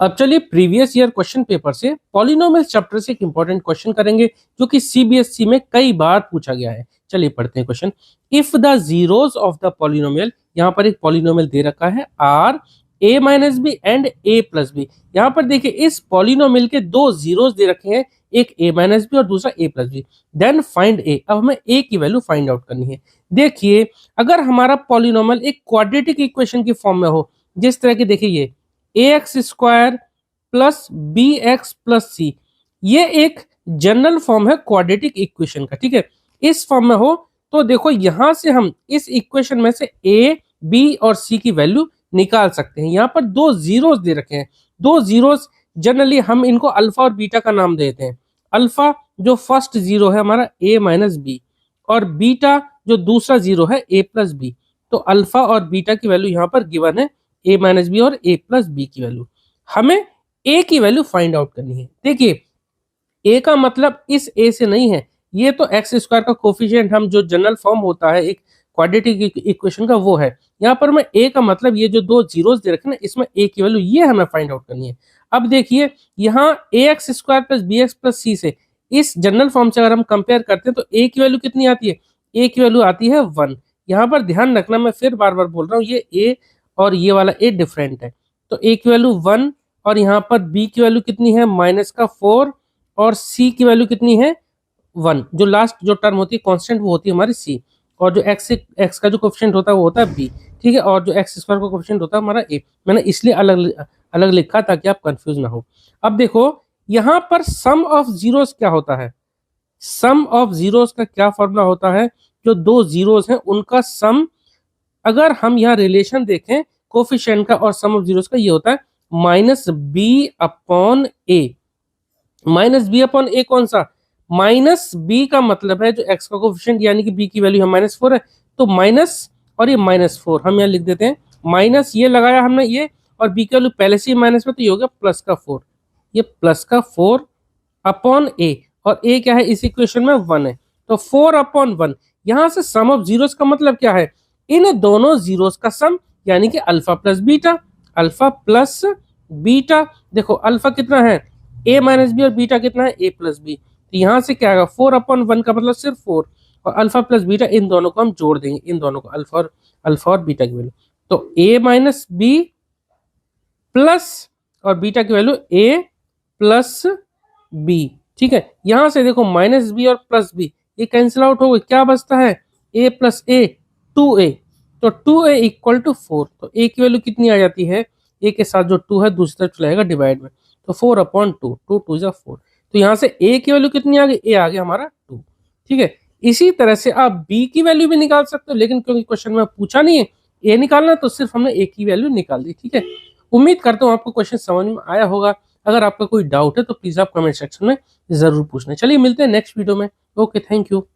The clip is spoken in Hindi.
अब चलिए प्रीवियस ईयर क्वेश्चन पेपर से पॉलिनोमियल चैप्टर से एक इंपॉर्टेंट क्वेश्चन करेंगे जो कि सीबीएसई में कई बार पूछा गया है। चलिए पढ़ते हैं question. If the zeros of the polynomial, यहाँ पर एक पॉलिनोमियल दे रखा है are a minus b and a plus b. यहाँ पर देखिए इस पॉलिनोमियल के दो जीरोस दे रखे हैं, एक ए माइनस बी और दूसरा ए प्लस बी। देन फाइंड ए। अब हमें ए की वैल्यू फाइंड आउट करनी है। देखिए अगर हमारा पॉलिनोमियल एक क्वाड्रेटिक इक्वेशन की फॉर्म में हो, जिस तरह की देखिए ये ax square plus B X plus C, ये एक जनरल फॉर्म है क्वाड्रेटिक इक्वेशन का, ठीक है। इस फॉर्म में हो तो देखो यहां से हम इस इक्वेशन में से ए बी और सी की वैल्यू निकाल सकते हैं। यहाँ पर दो जीरोस दे रखे हैं, दो जीरोस जनरली हम इनको अल्फा और बीटा का नाम देते हैं। अल्फा जो फर्स्ट जीरो है हमारा ए माइनस बी, और बीटा जो दूसरा जीरो है ए प्लस बी। तो अल्फा और बीटा की वैल्यू यहाँ पर गिवन है, ए माइनस बी और ए प्लस बी की वैल्यू। हमें ए की वैल्यू फाइंड आउट करनी है। देखिए ए का मतलब इस ए से नहीं है, ये तो एक्स स्क्वायर का कोफिशिएंट हम जो जनरल फॉर्म होता है एक क्वाड्रेटिक इक्वेशन का वो है। यहाँ पर मैं ए का मतलब ये जो दो जीरोस दे रखे ना, इसमें ए की वैल्यू ये हमें फाइंड आउट करनी है। अब देखिए यहाँ A X square plus B X plus C से इस जनरल फॉर्म से अगर हम कंपेयर करते हैं तो ए की वैल्यू कितनी आती है? ए की वैल्यू आती है 1। यहाँ पर ध्यान रखना, मैं फिर बार बार बोल रहा हूँ, ये ए और ये वाला ए डिफरेंट है। तो ए की वैल्यू 1 और यहाँ पर बी की वैल्यू कितनी है -4 और सी की वैल्यू कितनी है 1। जो लास्ट जो टर्म होती है कांस्टेंट वो होती है हमारी सी, और जो एक्स का जो कोफिशिएंट होता है वो होता है बी, ठीक है। और जो एक्स स्क्वायर का कोफिशिएंट होता है हमारा ए। मैंने इसलिए अलग अलग लिखा ताकि आप कंफ्यूज ना हो। अब देखो यहाँ पर सम ऑफ जीरोस क्या होता है? सम ऑफ जीरोस का क्या फॉर्मूला होता है? जो दो जीरोस हैं उनका सम, अगर हम यहाँ रिलेशन देखें कोफिशिएंट का और सम ऑफ जीरोस का, ये होता है -b अपॉन ए। -b/a कौन सा? -b का मतलब है जो x का कोफिशिएंट यानी कि b की वैल्यू है -4 है, तो माइनस और ये -4 हम यहाँ लिख देते हैं। माइनस ये लगाया हमने ये, और b की वैल्यू पहले से ही माइनस में, तो ये हो गया +4। ये +4 अपॉन a, और a क्या है इस इक्वेशन में 1 है, तो 4/1। यहाँ से सम ऑफ जीरोस का मतलब क्या है? इन दोनों जीरोस का सम, यानी कि alpha plus beta. Alpha plus beta, देखो अल्फा कितना है a माइनस बी और बीटा कितना है a प्लस बी। तो यहाँ से क्या आएगा 4/1 का मतलब सिर्फ 4, और अल्फा प्लस बीटा इन दोनों को हम जोड़ देंगे, इन दोनों को अल्फा और बीटा की वैल्यू। तो a माइनस बी प्लस और बीटा की वैल्यू a प्लस बी, ठीक है। यहां से देखो -b और +b ये कैंसिल आउट हो गए, क्या बचता है a प्लस a 2a, तो 2a इक्वल टू 4। तो a की वैल्यू कितनी आ जाती है? a के साथ जो 2 है दूसरी तरफ चलाएगा डिवाइड में, तो 4/2, 2 2 जा 4। तो यहाँ से a की वैल्यू कितनी आ गई? a आ गया हमारा 2, ठीक है। इसी तरह से आप b की वैल्यू भी निकाल सकते हो, लेकिन क्योंकि क्वेश्चन में पूछा नहीं है a निकालना, तो सिर्फ हमने a की वैल्यू निकाल दी, ठीक है। उम्मीद करता हूँ आपको क्वेश्चन समझ में आया होगा। अगर आपका कोई डाउट है तो प्लीज आप कमेंट सेक्शन में जरूर पूछना। चलिए मिलते हैं नेक्स्ट वीडियो में। Okay, thank you.